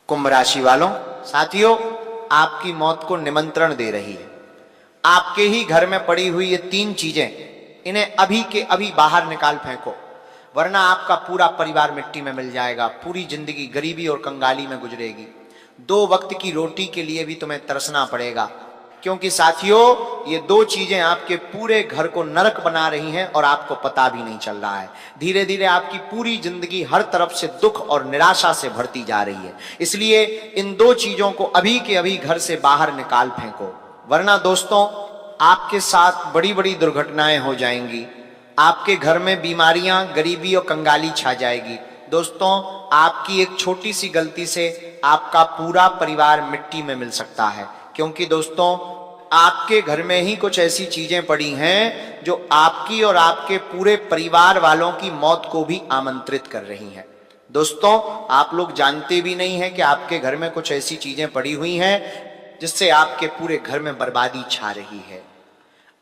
कुंभ राशि वालों, साथियों, आपकी मौत को निमंत्रण दे रही है। आपके ही घर में पड़ी हुई ये 3 चीजें, इन्हें अभी के अभी बाहर निकाल फेंको, वरना आपका पूरा परिवार मिट्टी में मिल जाएगा। पूरी जिंदगी गरीबी और कंगाली में गुजरेगी। 2 वक्त की रोटी के लिए भी तुम्हें तरसना पड़ेगा, क्योंकि साथियों ये 2 चीजें आपके पूरे घर को नरक बना रही हैं और आपको पता भी नहीं चल रहा है। धीरे धीरे आपकी पूरी जिंदगी हर तरफ से दुख और निराशा से भरती जा रही है। इसलिए इन 2 चीजों को अभी के अभी घर से बाहर निकाल फेंको, वरना दोस्तों आपके साथ बड़ी बड़ी दुर्घटनाएं हो जाएंगी। आपके घर में बीमारियां, गरीबी और कंगाली छा जाएगी। दोस्तों आपकी एक छोटी सी गलती से आपका पूरा परिवार मिट्टी में मिल सकता है, क्योंकि दोस्तों आपके घर में ही कुछ ऐसी चीजें पड़ी हैं जो आपकी और आपके पूरे परिवार वालों की मौत को भी आमंत्रित कर रही हैं। दोस्तों आप लोग जानते भी नहीं हैं कि आपके घर में कुछ ऐसी चीजें पड़ी हुई हैं जिससे आपके पूरे घर में बर्बादी छा रही है।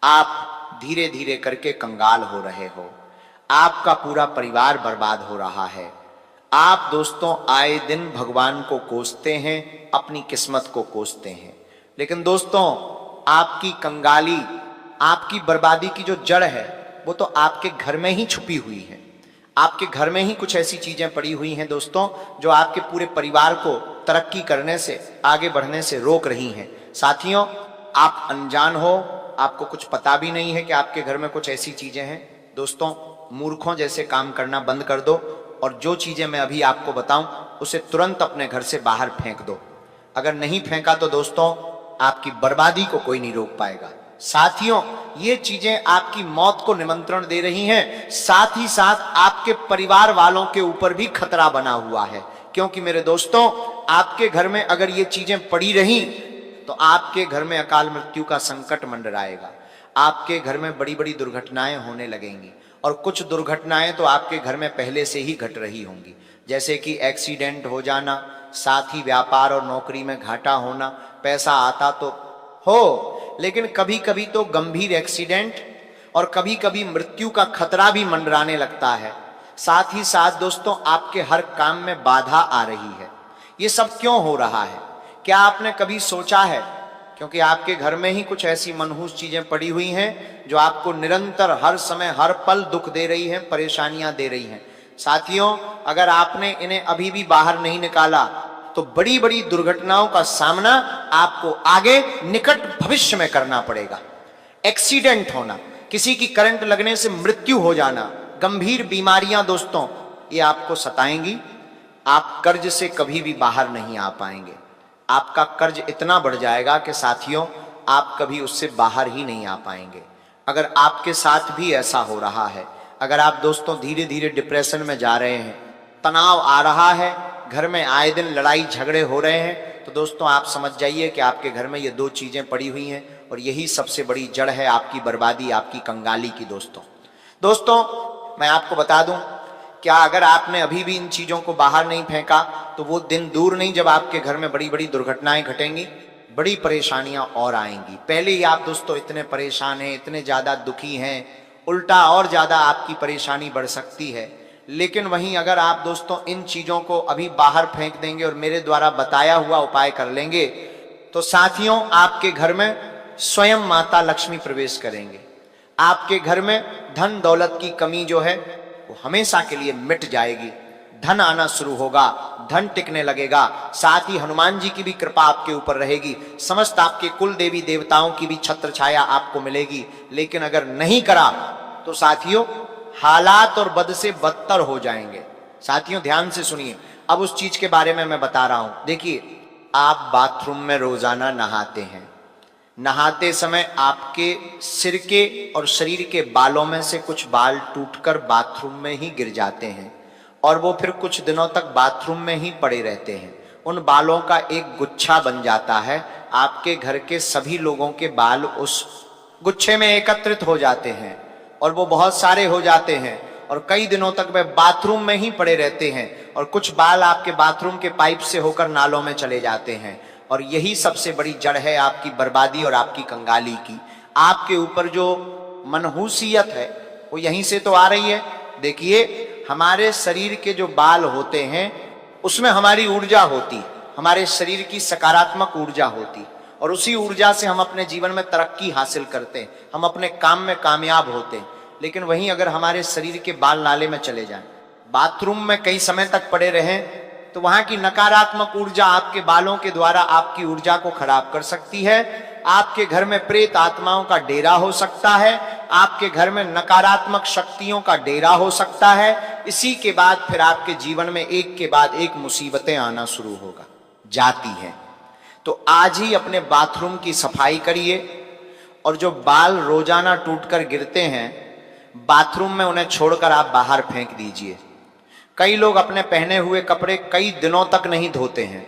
आप धीरे धीरे करके कंगाल हो रहे हो, आपका पूरा परिवार बर्बाद हो रहा है। आप दोस्तों आए दिन भगवान को कोसते हैं, अपनी किस्मत को कोसते हैं, लेकिन दोस्तों आपकी कंगाली, आपकी बर्बादी की जो जड़ है वो तो आपके घर में ही छुपी हुई है। आपके घर में ही कुछ ऐसी चीजें पड़ी हुई हैं दोस्तों जो आपके पूरे परिवार को तरक्की करने से, आगे बढ़ने से रोक रही हैं। साथियों आप अनजान हो, आपको कुछ पता भी नहीं है कि आपके घर में कुछ ऐसी चीजें हैं। दोस्तों मूर्खों जैसे काम करना बंद कर दो और जो चीजें मैं अभी आपको बताऊं उसे तुरंत अपने घर से बाहर फेंक दो। अगर नहीं फेंका तो दोस्तों आपकी बर्बादी को कोई नहीं रोक पाएगा। साथियों ये चीजें आपकी मौत को निमंत्रण दे रही हैं, साथ ही साथ आपके परिवार वालों के ऊपर भी खतरा बना हुआ है, क्योंकि मेरे दोस्तों आपके घर में अगर ये चीजें पड़ी रही तो आपके घर में अकाल मृत्यु का संकट मंडराएगा। आपके घर में बड़ी बड़ी दुर्घटनाएं होने लगेंगी, और कुछ दुर्घटनाएं तो आपके घर में पहले से ही घट रही होंगी, जैसे कि एक्सीडेंट हो जाना, साथ ही व्यापार और नौकरी में घाटा होना। पैसा आता तो हो, लेकिन कभी कभी तो गंभीर एक्सीडेंट और कभी कभी मृत्यु का खतरा भी मंडराने लगता है। साथ ही साथ दोस्तों आपके हर काम में बाधा आ रही है। ये सब क्यों हो रहा है? क्या आपने कभी सोचा है? क्योंकि आपके घर में ही कुछ ऐसी मनहूस चीजें पड़ी हुई हैं जो आपको निरंतर हर समय हर पल दुख दे रही हैं, परेशानियां दे रही हैं। साथियों अगर आपने इन्हें अभी भी बाहर नहीं निकाला तो बड़ी बड़ी दुर्घटनाओं का सामना आपको आगे निकट भविष्य में करना पड़ेगा। एक्सीडेंट होना, किसी की करंट लगने से मृत्यु हो जाना, गंभीर बीमारियां दोस्तों ये आपको सताएंगी। आप कर्ज से कभी भी बाहर नहीं आ पाएंगे। आपका कर्ज इतना बढ़ जाएगा कि साथियों आप कभी उससे बाहर ही नहीं आ पाएंगे। अगर आपके साथ भी ऐसा हो रहा है, अगर आप दोस्तों धीरे धीरे डिप्रेशन में जा रहे हैं, तनाव आ रहा है, घर में आए दिन लड़ाई झगड़े हो रहे हैं, तो दोस्तों आप समझ जाइए कि आपके घर में ये 2 चीजें पड़ी हुई हैं और यही सबसे बड़ी जड़ है आपकी बर्बादी, आपकी कंगाली की। दोस्तों मैं आपको बता दूं, क्या अगर आपने अभी भी इन चीजों को बाहर नहीं फेंका तो वो दिन दूर नहीं जब आपके घर में बड़ी बड़ी दुर्घटनाएं घटेंगी, बड़ी परेशानियां और आएंगी। पहले ही आप दोस्तों इतने परेशान हैं, इतने ज्यादा दुखी हैं, उल्टा और ज्यादा आपकी परेशानी बढ़ सकती है। लेकिन वहीं अगर आप दोस्तों इन चीजों को अभी बाहर फेंक देंगे और मेरे द्वारा बताया हुआ उपाय कर लेंगे तो साथियों आपके घर में स्वयं माता लक्ष्मी प्रवेश करेंगे। आपके घर में धन दौलत की कमी जो है वो हमेशा के लिए मिट जाएगी। धन आना शुरू होगा, धन टिकने लगेगा। साथ ही हनुमान जी की भी कृपा आपके ऊपर रहेगी, समस्त आपके कुल देवी देवताओं की भी छत्र छाया आपको मिलेगी। लेकिन अगर नहीं करा तो साथियों हालात और बद से बदतर हो जाएंगे। साथियों ध्यान से सुनिए, अब उस चीज के बारे में मैं बता रहा हूं। देखिए आप बाथरूम में रोजाना नहाते हैं, नहाते समय आपके सिर के और शरीर के बालों में से कुछ बाल टूटकर बाथरूम में ही गिर जाते हैं और वो फिर कुछ दिनों तक बाथरूम में ही पड़े रहते हैं। उन बालों का एक गुच्छा बन जाता है, आपके घर के सभी लोगों के बाल उस गुच्छे में एकत्रित हो जाते हैं और वो बहुत सारे हो जाते हैं और कई दिनों तक वे बाथरूम में ही पड़े रहते हैं और कुछ बाल आपके बाथरूम के पाइप से होकर नालों में चले जाते हैं। और यही सबसे बड़ी जड़ है आपकी बर्बादी और आपकी कंगाली की। आपके ऊपर जो मनहूसियत है वो यहीं से तो आ रही है। देखिए हमारे शरीर के जो बाल होते हैं उसमें हमारी ऊर्जा होती है, हमारे शरीर की सकारात्मक ऊर्जा होती, और उसी ऊर्जा से हम अपने जीवन में तरक्की हासिल करते हैं, हम अपने काम में कामयाब होते हैं। लेकिन वहीं अगर हमारे शरीर के बाल नाले में चले जाएं, बाथरूम में कई समय तक पड़े रहें, तो वहां की नकारात्मक ऊर्जा आपके बालों के द्वारा आपकी ऊर्जा को खराब कर सकती है। आपके घर में प्रेत आत्माओं का डेरा हो सकता है, आपके घर में नकारात्मक शक्तियों का डेरा हो सकता है। इसी के बाद फिर आपके जीवन में एक के बाद एक मुसीबतें आना शुरू होगा जाती हैं। तो आज ही अपने बाथरूम की सफाई करिए, और जो बाल रोजाना टूटकर गिरते हैं बाथरूम में, उन्हें छोड़कर आप बाहर फेंक दीजिए। कई लोग अपने पहने हुए कपड़े कई दिनों तक नहीं धोते हैं,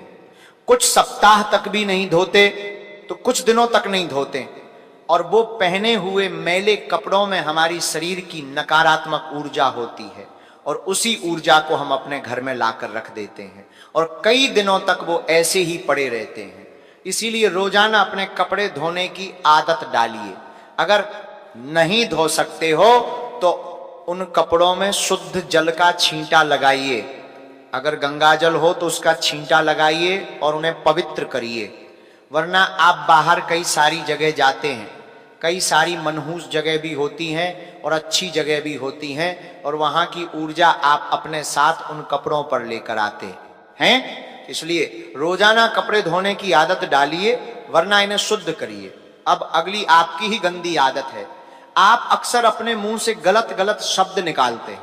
कुछ सप्ताह तक भी नहीं धोते, तो कुछ दिनों तक नहीं धोते, और वो पहने हुए मैले कपड़ों में हमारी शरीर की नकारात्मक ऊर्जा होती है, और उसी ऊर्जा को हम अपने घर में लाकर रख देते हैं, और कई दिनों तक वो ऐसे ही पड़े रहते हैं। इसीलिए रोजाना अपने कपड़े धोने की आदत डालिए। अगर नहीं धो सकते हो तो उन कपड़ों में शुद्ध जल का छींटा लगाइए, अगर गंगा जल हो तो उसका छींटा लगाइए और उन्हें पवित्र करिए। वरना आप बाहर कई सारी जगह जाते हैं, कई सारी मनहूस जगह भी होती हैं और अच्छी जगह भी होती हैं, और वहां की ऊर्जा आप अपने साथ उन कपड़ों पर लेकर आते हैं। इसलिए रोजाना कपड़े धोने की आदत डालिए, वरना इन्हें शुद्ध करिए। अब अगली आपकी ही गंदी आदत है, आप अक्सर अपने मुंह से गलत गलत शब्द निकालते हैं।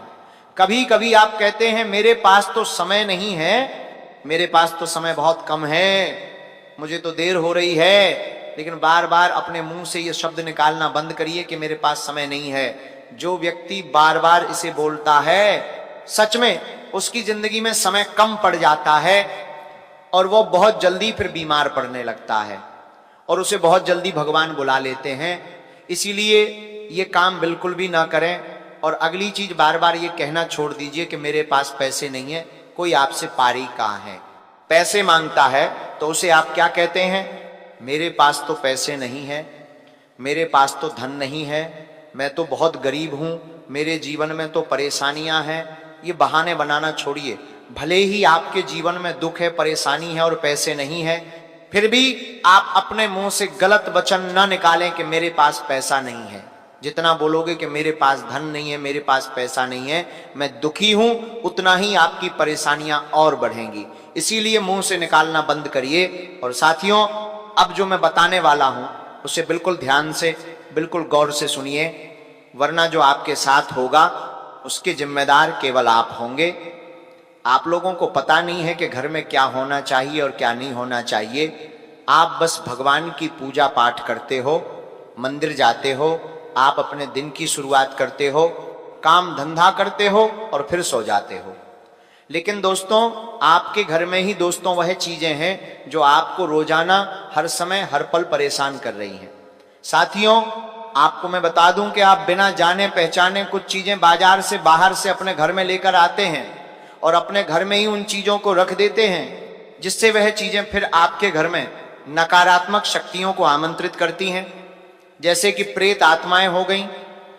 कभी कभी आप कहते हैं मेरे पास तो समय नहीं है, मेरे पास तो समय बहुत कम है, मुझे तो देर हो रही है। लेकिन बार बार अपने मुंह से ये शब्द निकालना बंद करिए कि मेरे पास समय नहीं है। जो व्यक्ति बार बार इसे बोलता है, सच में उसकी जिंदगी में समय कम पड़ जाता है, और वो बहुत जल्दी फिर बीमार पड़ने लगता है, और उसे बहुत जल्दी भगवान बुला लेते हैं। इसीलिए ये काम बिल्कुल भी ना करें। और अगली चीज, बार बार ये कहना छोड़ दीजिए कि मेरे पास पैसे नहीं है। कोई आपसे पारी कहाँ है, पैसे मांगता है तो उसे आप क्या कहते हैं? मेरे पास तो पैसे नहीं है, मेरे पास तो धन नहीं है, मैं तो बहुत गरीब हूं, मेरे जीवन में तो परेशानियां हैं। ये बहाने बनाना छोड़िए। भले ही आपके जीवन में दुख है, परेशानी है और पैसे नहीं है, फिर भी आप अपने मुंह से गलत वचन न निकालें कि मेरे पास पैसा नहीं है। जितना बोलोगे कि मेरे पास धन नहीं है, मेरे पास पैसा नहीं है, मैं दुखी हूं, उतना ही आपकी परेशानियां और बढ़ेंगी। इसीलिए मुंह से निकालना बंद करिए। और साथियों, अब जो मैं बताने वाला हूं उसे बिल्कुल ध्यान से, बिल्कुल गौर से सुनिए, वरना जो आपके साथ होगा उसके जिम्मेदार केवल आप होंगे। आप लोगों को पता नहीं है कि घर में क्या होना चाहिए और क्या नहीं होना चाहिए। आप बस भगवान की पूजा पाठ करते हो, मंदिर जाते हो, आप अपने दिन की शुरुआत करते हो, काम धंधा करते हो और फिर सो जाते हो। लेकिन दोस्तों, आपके घर में ही दोस्तों वह चीजें हैं जो आपको रोजाना, हर समय, हर पल परेशान कर रही हैं। साथियों, आपको मैं बता दूं कि आप बिना जाने पहचाने कुछ चीजें बाजार से, बाहर से अपने घर में लेकर आते हैं और अपने घर में ही उन चीजों को रख देते हैं, जिससे वह चीजें फिर आपके घर में नकारात्मक शक्तियों को आमंत्रित करती हैं। जैसे कि प्रेत आत्माएं हो गई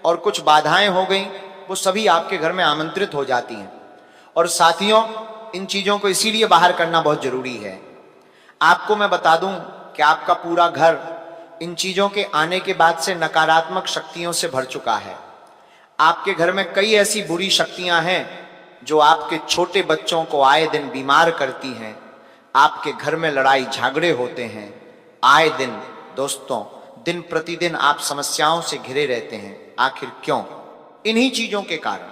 और कुछ बाधाएं हो गई, वो सभी आपके घर में आमंत्रित हो जाती हैं। और साथियों, इन चीजों को इसीलिए बाहर करना बहुत जरूरी है। आपको मैं बता दूं कि आपका पूरा घर इन चीजों के आने के बाद से नकारात्मक शक्तियों से भर चुका है। आपके घर में कई ऐसी बुरी शक्तियां हैं जो आपके छोटे बच्चों को आए दिन बीमार करती हैं। आपके घर में लड़ाई झगड़े होते हैं आए दिन। दोस्तों, दिन प्रतिदिन आप समस्याओं से घिरे रहते हैं। आखिर क्यों? इन्हीं चीजों के कारण।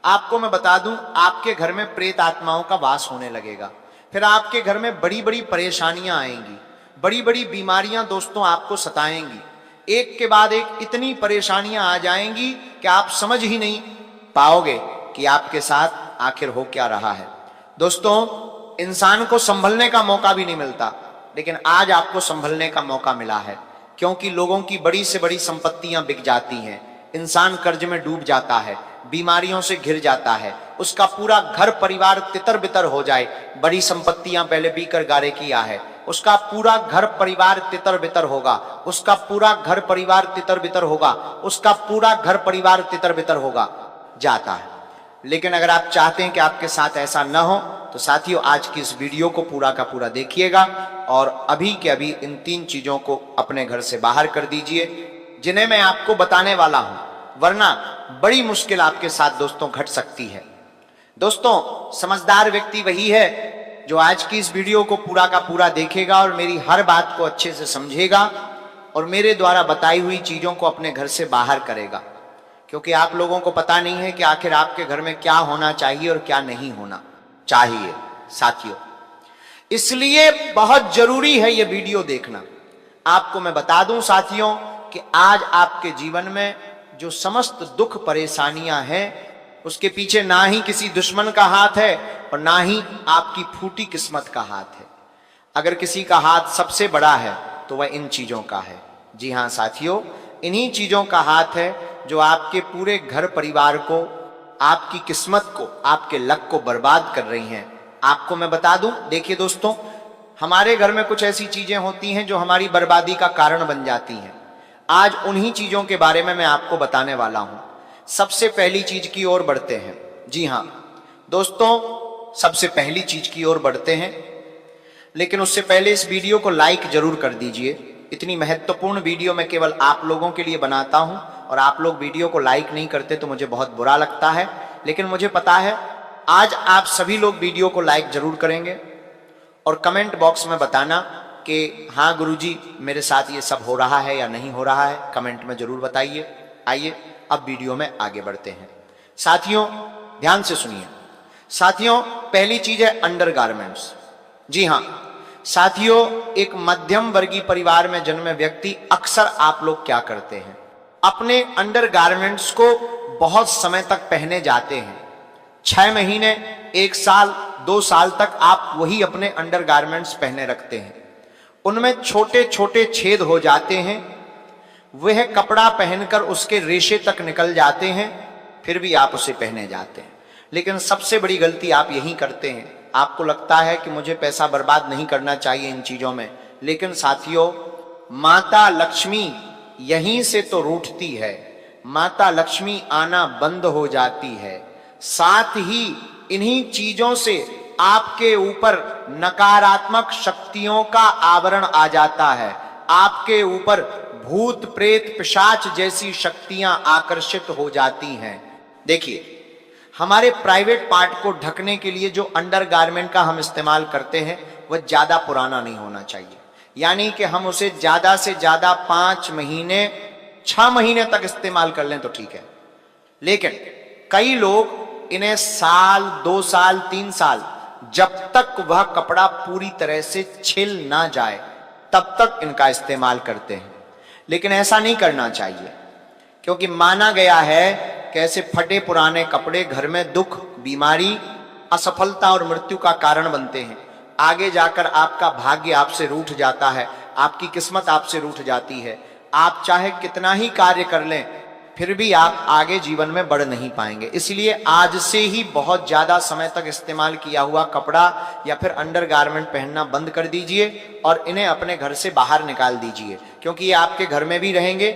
आपको मैं बता दूं, आपके घर में प्रेत आत्माओं का वास होने लगेगा। फिर आपके घर में बड़ी बड़ी परेशानियां आएंगी, बड़ी बड़ी बीमारियां दोस्तों आपको सताएंगी। एक के बाद एक इतनी परेशानियां आ जाएंगी कि आप समझ ही नहीं पाओगे कि आपके साथ आखिर हो क्या रहा है। दोस्तों, इंसान को संभलने का मौका भी नहीं मिलता, लेकिन आज आपको संभलने का मौका मिला है, क्योंकि लोगों की बड़ी से बड़ी संपत्तियां बिक जाती हैं, इंसान कर्ज में डूब जाता है, बीमारियों से घिर जाता है, उसका पूरा घर परिवार तितर बितर हो जाए। बड़ी संपत्तियां पहले बीकर गारे किया है, उसका पूरा घर परिवार तितर बितर होगा, उसका पूरा घर परिवार तितर बितर होगा, उसका पूरा घर परिवार तितर बितर होगा, जाता है। लेकिन अगर आप चाहते हैं कि आपके साथ ऐसा न हो तो साथियों आज की इस वीडियो को पूरा का पूरा देखिएगा और अभी के अभी इन 3 चीजों को अपने घर से बाहर कर दीजिए जिन्हें मैं आपको बताने वाला हूं, वरना बड़ी मुश्किल आपके साथ दोस्तों घट सकती है। दोस्तों, समझदार व्यक्ति वही है जो आज की इस वीडियो को पूरा का पूरा देखेगा और मेरी हर बात को अच्छे से समझेगा और मेरे द्वारा बताई हुई चीजों को अपने घर से बाहर करेगा, क्योंकि आप लोगों को पता नहीं है कि आखिर आपके घर में क्या होना चाहिए और क्या नहीं होना चाहिए साथियों। इसलिए बहुत जरूरी है ये वीडियो देखना। आपको मैं बता दूं साथियों कि आज आपके जीवन में जो समस्त दुख परेशानियां हैं उसके पीछे ना ही किसी दुश्मन का हाथ है और ना ही आपकी फूटी किस्मत का हाथ है। अगर किसी का हाथ सबसे बड़ा है तो वह इन चीजों का है। जी हां साथियों, इन्हीं चीजों का हाथ है जो आपके पूरे घर परिवार को, आपकी किस्मत को, आपके लक को बर्बाद कर रही हैं। आपको मैं बता दूं, देखिए दोस्तों, हमारे घर में कुछ ऐसी चीजें होती हैं जो हमारी बर्बादी का कारण बन जाती हैं। आज उन्हीं चीजों के बारे में मैं आपको बताने वाला हूं। सबसे पहली चीज की ओर बढ़ते हैं। जी हां दोस्तों, सबसे पहली चीज की ओर बढ़ते हैं, लेकिन उससे पहले इस वीडियो को लाइक जरूर कर दीजिए। इतनी महत्वपूर्ण वीडियो मैं केवल आप लोगों के लिए बनाता हूं और आप लोग वीडियो को लाइक नहीं करते तो मुझे बहुत बुरा लगता है, लेकिन मुझे पता है आज आप सभी लोग वीडियो को लाइक जरूर करेंगे और कमेंट बॉक्स में बताना कि हाँ गुरुजी मेरे साथ ये सब हो रहा है या नहीं हो रहा है, कमेंट में जरूर बताइए। आइए अब वीडियो में आगे बढ़ते हैं। साथियों ध्यान से सुनिए। साथियों पहली चीज है अंडरगारमेंट्स। जी हां साथियों, एक मध्यम वर्गीय परिवार में जन्मे व्यक्ति अक्सर आप लोग क्या करते हैं, अपने अंडरगारमेंट्स को बहुत समय तक पहने जाते हैं। 6 महीने, 1 साल, 2 साल तक आप वही अपने अंडरगारमेंट्स पहने रखते हैं। उनमें छोटे छोटे छेद हो जाते हैं, वह कपड़ा पहनकर उसके रेशे तक निकल जाते हैं, फिर भी आप उसे पहने जाते हैं। लेकिन सबसे बड़ी गलती आप यही करते हैं। आपको लगता है कि मुझे पैसा बर्बाद नहीं करना चाहिए इन चीजों में, लेकिन साथियों माता लक्ष्मी यहीं से तो रूठती है। माता लक्ष्मी आना बंद हो जाती है। साथ ही इन्हीं चीजों से आपके ऊपर नकारात्मक शक्तियों का आवरण आ जाता है। आपके ऊपर भूत प्रेत पिशाच जैसी शक्तियां आकर्षित हो जाती हैं। देखिए, हमारे प्राइवेट पार्ट को ढकने के लिए जो अंडरगारमेंट का हम इस्तेमाल करते हैं वह ज्यादा पुराना नहीं होना चाहिए, यानी कि हम उसे ज्यादा से ज्यादा 5 महीने 6 महीने तक इस्तेमाल कर लें तो ठीक है। लेकिन कई लोग इन्हें साल, 2 साल, 3 साल, जब तक वह कपड़ा पूरी तरह से छिल ना जाए तब तक इनका इस्तेमाल करते हैं। लेकिन ऐसा नहीं करना चाहिए, क्योंकि माना गया है कि ऐसे फटे पुराने कपड़े घर में दुख, बीमारी, असफलता और मृत्यु का कारण बनते हैं। आगे जाकर आपका भाग्य आपसे रूठ जाता है, आपकी किस्मत आपसे रूठ जाती है। आप चाहे कितना ही कार्य कर लें फिर भी आप आगे जीवन में बढ़ नहीं पाएंगे। इसलिए आज से ही बहुत ज्यादा समय तक इस्तेमाल किया हुआ कपड़ा या फिर अंडरगारमेंट पहनना बंद कर दीजिए और इन्हें अपने घर से बाहर निकाल दीजिए, क्योंकि ये आपके घर में भी रहेंगे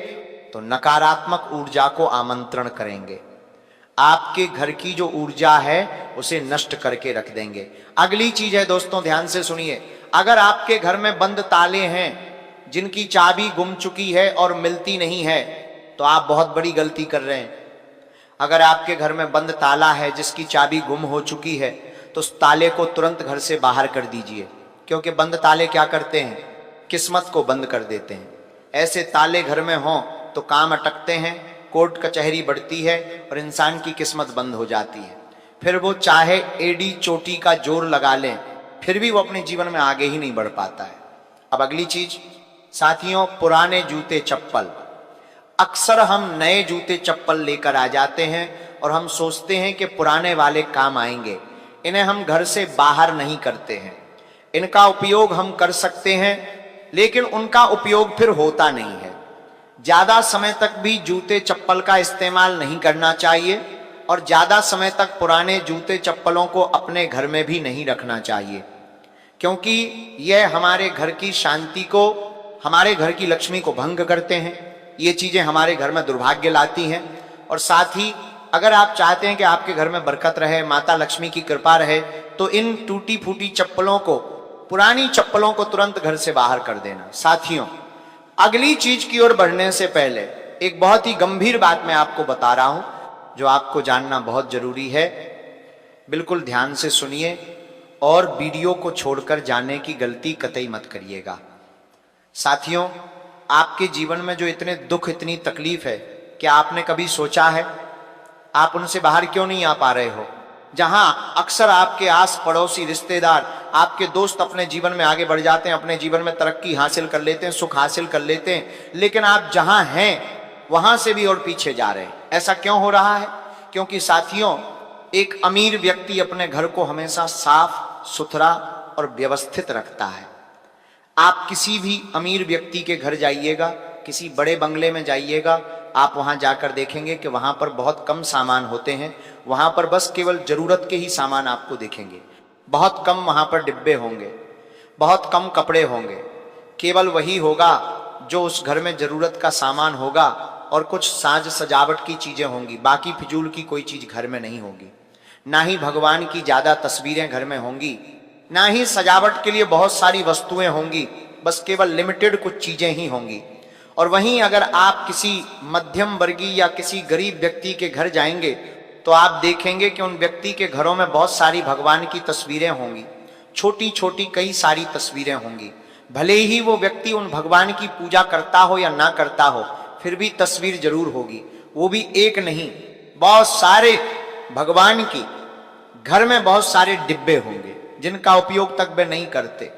तो नकारात्मक ऊर्जा को आमंत्रण करेंगे। आपके घर की जो ऊर्जा है उसे नष्ट करके रख देंगे। अगली चीज है दोस्तों, ध्यान से सुनिए। अगर आपके घर में बंद ताले हैं जिनकी चाबी गुम चुकी है और मिलती नहीं है तो आप बहुत बड़ी गलती कर रहे हैं। अगर आपके घर में बंद ताला है जिसकी चाबी गुम हो चुकी है तो उस ताले को तुरंत घर से बाहर कर दीजिए, क्योंकि बंद ताले क्या करते हैं, किस्मत को बंद कर देते हैं। ऐसे ताले घर में हों तो काम अटकते हैं, कोर्ट कचहरी बढ़ती है और इंसान की किस्मत बंद हो जाती है। फिर वो चाहे एड़ी चोटी का जोर लगा लें फिर भी वो अपने जीवन में आगे ही नहीं बढ़ पाता है। अब अगली चीज साथियों, पुराने जूते चप्पल। अक्सर हम नए जूते चप्पल लेकर आ जाते हैं और हम सोचते हैं कि पुराने वाले काम आएंगे। इन्हें हम घर से बाहर नहीं करते हैं। इनका उपयोग हम कर सकते हैं लेकिन उनका उपयोग फिर होता नहीं है। ज्यादा समय तक भी जूते चप्पल का इस्तेमाल नहीं करना चाहिए और ज्यादा समय तक पुराने जूते चप्पलों को अपने घर में भी नहीं रखना चाहिए, क्योंकि यह हमारे घर की शांति को, हमारे घर की लक्ष्मी को भंग करते हैं। ये चीजें हमारे घर में दुर्भाग्य लाती हैं और साथ ही अगर आप चाहते हैं कि आपके घर में बरकत रहे, माता लक्ष्मी की कृपा रहे, तो इन टूटी फूटी चप्पलों को, पुरानी चप्पलों को तुरंत घर से बाहर कर देना। साथियों, अगली चीज की ओर बढ़ने से पहले एक बहुत ही गंभीर बात मैं आपको बता रहा हूं, जो आपको जानना बहुत जरूरी है। बिल्कुल ध्यान से सुनिए और वीडियो को छोड़कर जाने की गलती कतई मत करिएगा। साथियों, आपके जीवन में जो इतने दुख, इतनी तकलीफ है, क्या आपने कभी सोचा है आप उनसे बाहर क्यों नहीं आ पा रहे हो? जहां अक्सर आपके आस पड़ोसी, रिश्तेदार, आपके दोस्त अपने जीवन में आगे बढ़ जाते हैं, अपने जीवन में तरक्की हासिल कर लेते हैं, सुख हासिल कर लेते हैं, लेकिन आप जहां हैं वहां से भी और पीछे जा रहे हैं। ऐसा क्यों हो रहा है? क्योंकि साथियों, एक अमीर व्यक्ति अपने घर को हमेशा साफ सुथरा और व्यवस्थित रखता है। आप किसी भी अमीर व्यक्ति के घर जाइएगा, किसी बड़े बंगले में जाइएगा, आप वहां जाकर देखेंगे कि वहां पर बहुत कम सामान होते हैं। वहां पर बस केवल जरूरत के ही सामान आपको दिखेंगे। बहुत कम वहां पर डिब्बे होंगे, बहुत कम कपड़े होंगे, केवल वही होगा जो उस घर में जरूरत का सामान होगा और कुछ साज सजावट की चीजें होंगी। बाकी फिजूल की कोई चीज घर में नहीं होगी। ना ही भगवान की ज्यादा तस्वीरें घर में होंगी, ना ही सजावट के लिए बहुत सारी वस्तुएं होंगी। बस केवल लिमिटेड कुछ चीजें ही होंगी। और वहीं अगर आप किसी मध्यम वर्गीय या किसी गरीब व्यक्ति के घर जाएंगे तो आप देखेंगे कि उन व्यक्ति के घरों में बहुत सारी भगवान की तस्वीरें होंगी, छोटी छोटी कई सारी तस्वीरें होंगी। भले ही वो व्यक्ति उन भगवान की पूजा करता हो या ना करता हो, फिर भी तस्वीर जरूर होगी। वो भी एक नहीं, बहुत सारे भगवान की घर में बहुत सारे डिब्बे होंगे जिनका उपयोग तक वे नहीं करते।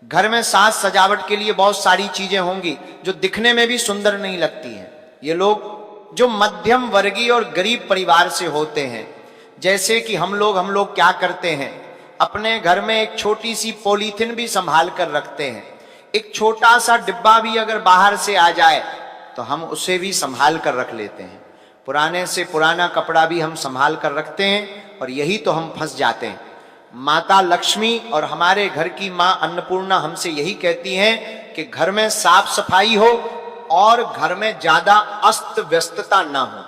घर में साज सजावट के लिए बहुत सारी चीजें होंगी जो दिखने में भी सुंदर नहीं लगती हैं। ये लोग जो मध्यम वर्गीय और गरीब परिवार से होते हैं, जैसे कि हम लोग क्या करते हैं, अपने घर में एक छोटी सी पॉलीथिन भी संभाल कर रखते हैं। एक छोटा सा डिब्बा भी अगर बाहर से आ जाए तो हम उसे भी संभाल कर रख लेते हैं। पुराने से पुराना कपड़ा भी हम संभाल कर रखते हैं और यही तो हम फंस जाते हैं। माता लक्ष्मी और हमारे घर की मां अन्नपूर्णा हमसे यही कहती हैं कि घर में साफ सफाई हो और घर में ज्यादा अस्त व्यस्तता ना हो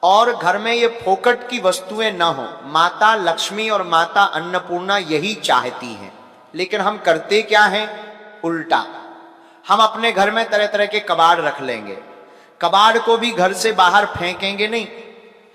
और घर में ये फोकट की वस्तुएं ना हो। माता लक्ष्मी और माता अन्नपूर्णा यही चाहती हैं, लेकिन हम करते क्या हैं? उल्टा। हम अपने घर में तरह तरह के कबाड़ रख लेंगे, कबाड़ को भी घर से बाहर फेंकेंगे नहीं।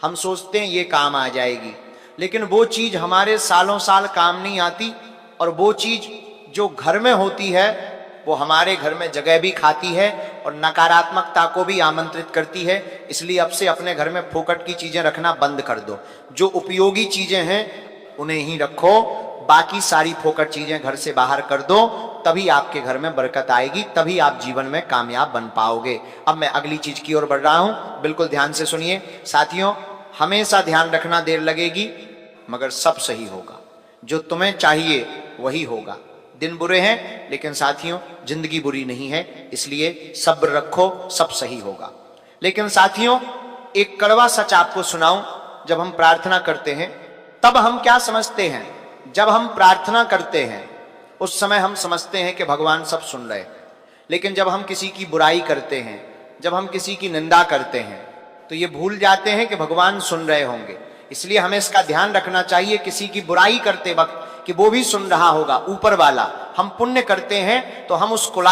हम सोचते हैं ये काम आ जाएगी, लेकिन वो चीज हमारे सालों साल काम नहीं आती। और वो चीज जो घर में होती है वो हमारे घर में जगह भी खाती है और नकारात्मकता को भी आमंत्रित करती है। इसलिए अब से अपने घर में फोकट की चीजें रखना बंद कर दो। जो उपयोगी चीजें हैं उन्हें ही रखो, बाकी सारी फोकट चीजें घर से बाहर कर दो। तभी आपके घर में बरकत आएगी, तभी आप जीवन में कामयाब बन पाओगे। अब मैं अगली चीज की ओर बढ़ रहा हूं, बिल्कुल ध्यान से सुनिए। साथियों, हमेशा ध्यान रखना, देर लगेगी मगर सब सही होगा। जो तुम्हें चाहिए वही होगा। दिन बुरे हैं लेकिन साथियों जिंदगी बुरी नहीं है, इसलिए सब्र रखो, सब सही होगा। लेकिन साथियों, एक कड़वा सच आपको सुनाऊं। जब हम प्रार्थना करते हैं तब हम क्या समझते हैं? जब हम प्रार्थना करते हैं उस समय हम समझते हैं कि भगवान सब सुन रहे। लेकिन जब हम किसी की बुराई करते हैं, जब हम किसी की निंदा करते हैं, तो ये भूल जाते हैं कि भगवान सुन रहे होंगे। इसलिए हमें इसका ध्यान रखना चाहिए किसी की बुराई करते वक्त कि वो भी सुन रहा होगा, ऊपर वाला। हम पुण्य करते हैं तो हम उसको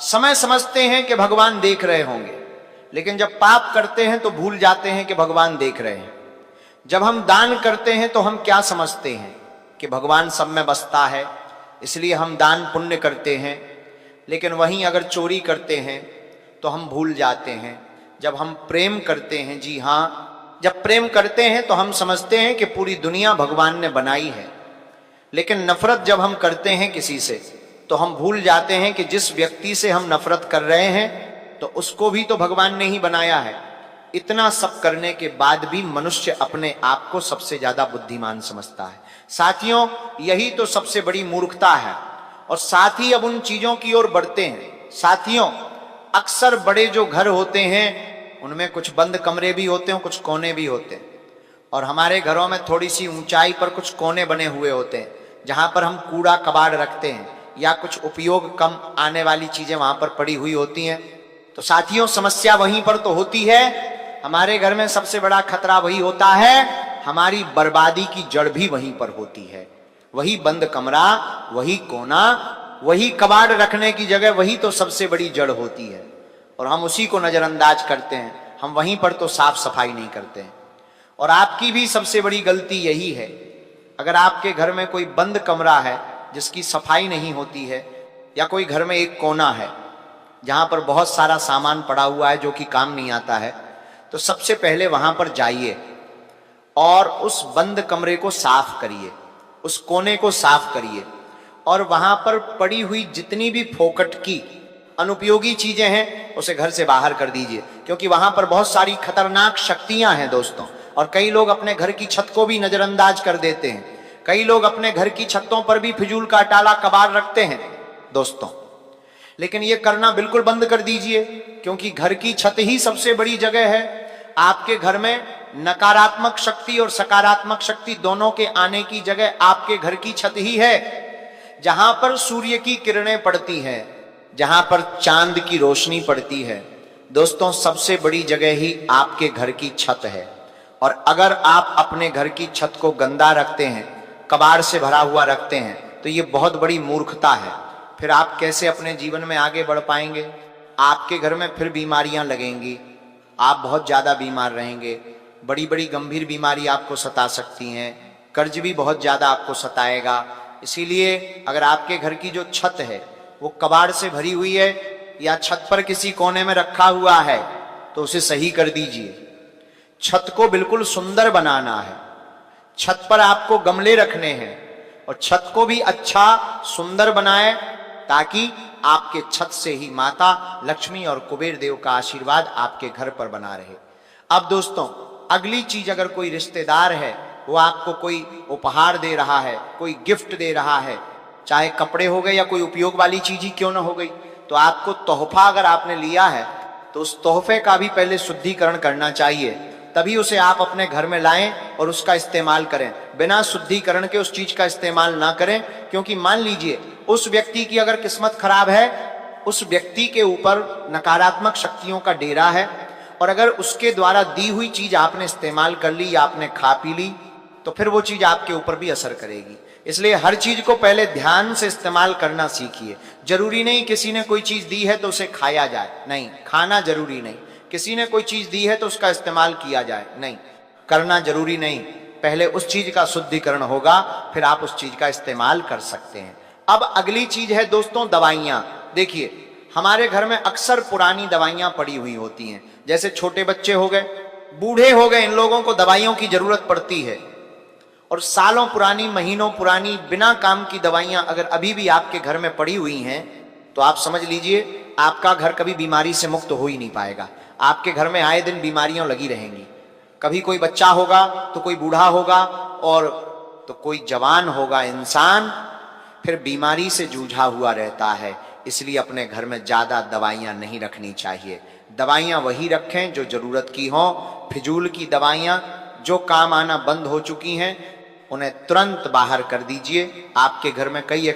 समय समझते हैं कि भगवान देख रहे होंगे, लेकिन जब पाप करते हैं तो भूल जाते हैं कि भगवान देख रहे हैं। जब हम दान करते हैं तो हम क्या समझते हैं कि भगवान सब में बसता है, इसलिए हम दान पुण्य करते हैं। लेकिन वहीं अगर चोरी करते हैं तो हम भूल जाते हैं। जब हम प्रेम करते हैं, जी हाँ, जब प्रेम करते हैं तो हम समझते हैं कि पूरी दुनिया भगवान ने बनाई है। लेकिन नफरत जब हम करते हैं किसी से तो हम भूल जाते हैं कि जिस व्यक्ति से हम नफरत कर रहे हैं तो उसको भी तो भगवान ने ही बनाया है। इतना सब करने के बाद भी मनुष्य अपने आप को सबसे ज्यादा बुद्धिमान समझता है। साथियों, यही तो सबसे बड़ी मूर्खता है। और साथ ही अब उन चीजों की ओर बढ़ते हैं। साथियों, अक्सर बड़े जो घर होते हैं उनमें कुछ बंद कमरे भी होते हैं, कुछ कोने भी होते हैं। और हमारे घरों में थोड़ी सी ऊंचाई पर कुछ कोने बने हुए होते हैं जहां पर हम कूड़ा कबाड़ रखते हैं या कुछ उपयोग कम आने वाली चीजें वहां पर पड़ी हुई होती हैं। तो साथियों, समस्या वहीं पर तो होती है। हमारे घर में सबसे बड़ा खतरा वही होता है, हमारी बर्बादी की जड़ भी वहीं पर होती है। वही बंद कमरा, वही कोना, वही कबाड़ रखने की जगह, वही तो सबसे बड़ी जड़ होती है और हम उसी को नजरअंदाज करते हैं। हम वहीं पर तो साफ सफाई नहीं करते हैं। और आपकी भी सबसे बड़ी गलती यही है, अगर आपके घर में कोई बंद कमरा है जिसकी सफाई नहीं होती है, या कोई घर में एक कोना है जहां पर बहुत सारा सामान पड़ा हुआ है जो कि काम नहीं आता है, तो सबसे पहले वहां पर जाइए और उस बंद कमरे को साफ करिए, उस कोने को साफ करिए और वहां पर पड़ी हुई जितनी भी फोकट की अनुपयोगी चीजें हैं उसे घर से बाहर कर दीजिए, क्योंकि वहां पर बहुत सारी खतरनाक शक्तियां हैं दोस्तों। और कई लोग अपने घर की छत को भी नजरअंदाज कर देते हैं। कई लोग अपने घर की छतों पर भी फिजूल का टाला कबाड़ रखते हैं दोस्तों। लेकिन ये करना बिल्कुल बंद कर दीजिए, क्योंकि घर की छत ही सबसे बड़ी जगह है। आपके घर में नकारात्मक शक्ति और सकारात्मक शक्ति दोनों के आने की जगह आपके घर की छत ही है, जहां पर सूर्य की किरणें पड़ती है, जहां पर चांद की रोशनी पड़ती है। दोस्तों, सबसे बड़ी जगह ही आपके घर की छत है। और अगर आप अपने घर की छत को गंदा रखते हैं, कबाड़ से भरा हुआ रखते हैं, तो ये बहुत बड़ी मूर्खता है। फिर आप कैसे अपने जीवन में आगे बढ़ पाएंगे? आपके घर में फिर बीमारियां लगेंगी, आप बहुत ज्यादा बीमार रहेंगे, बड़ी बड़ी गंभीर बीमारी आपको सता सकती हैं, कर्ज भी बहुत ज्यादा आपको सताएगा। इसीलिए अगर आपके घर की जो छत है वो कबाड़ से भरी हुई है या छत पर किसी कोने में रखा हुआ है, तो उसे सही कर दीजिए। छत को बिल्कुल सुंदर बनाना है। छत पर आपको गमले रखने हैं और छत को भी अच्छा सुंदर बनाए, ताकि आपके छत से ही माता लक्ष्मी और कुबेर देव का आशीर्वाद आपके घर पर बना रहे। अब दोस्तों, अगली चीज, अगर कोई रिश्तेदार है वो आपको कोई उपहार दे रहा है, कोई गिफ्ट दे रहा है, चाहे कपड़े हो गए या कोई उपयोग वाली चीज ही क्यों ना हो गई, तो आपको तोहफा अगर आपने लिया है तो उस तोहफे का भी पहले शुद्धिकरण करना चाहिए, तभी उसे आप अपने घर में लाएं और उसका इस्तेमाल करें। बिना शुद्धिकरण के उस चीज का इस्तेमाल ना करें, क्योंकि मान लीजिए उस व्यक्ति की अगर किस्मत खराब है, उस व्यक्ति के ऊपर नकारात्मक शक्तियों का डेरा है, और अगर उसके द्वारा दी हुई चीज आपने इस्तेमाल कर ली या आपने खा पी ली, तो फिर वो चीज आपके ऊपर भी असर करेगी। इसलिए हर चीज को पहले ध्यान से इस्तेमाल करना सीखिए। जरूरी नहीं किसी ने कोई चीज दी है तो उसे खाया जाए, नहीं, खाना जरूरी नहीं। किसी ने कोई चीज दी है तो उसका इस्तेमाल किया जाए, नहीं, करना जरूरी नहीं। पहले उस चीज का शुद्धिकरण होगा, फिर आप उस चीज का इस्तेमाल कर सकते हैं। अब अगली चीज है दोस्तों, दवाइयां। देखिए, हमारे घर में अक्सर पुरानी दवाइयां पड़ी हुई होती हैं। जैसे छोटे बच्चे हो गए, बूढ़े हो गए, इन लोगों को दवाइयों की जरूरत पड़ती है। और सालों पुरानी, महीनों पुरानी, बिना काम की दवाइयां अगर अभी भी आपके घर में पड़ी हुई हैं, तो आप समझ लीजिए आपका घर कभी बीमारी से मुक्त हो ही नहीं पाएगा। आपके घर में आए दिन बीमारियां लगी रहेंगी। कभी कोई बच्चा होगा तो कोई बूढ़ा होगा और तो कोई जवान होगा इंसान, फिर बीमारी से जूझा हुआ रहता है। इसलिए अपने घर में ज्यादा दवाइयां नहीं रखनी चाहिए। दवाइयां वही रखें जो जरूरत की हों। फिजूल की दवाइयां जो काम आना बंद हो चुकी हैं, उन्हें तुरंत बाहर कर दीजिए। आपके घर में कई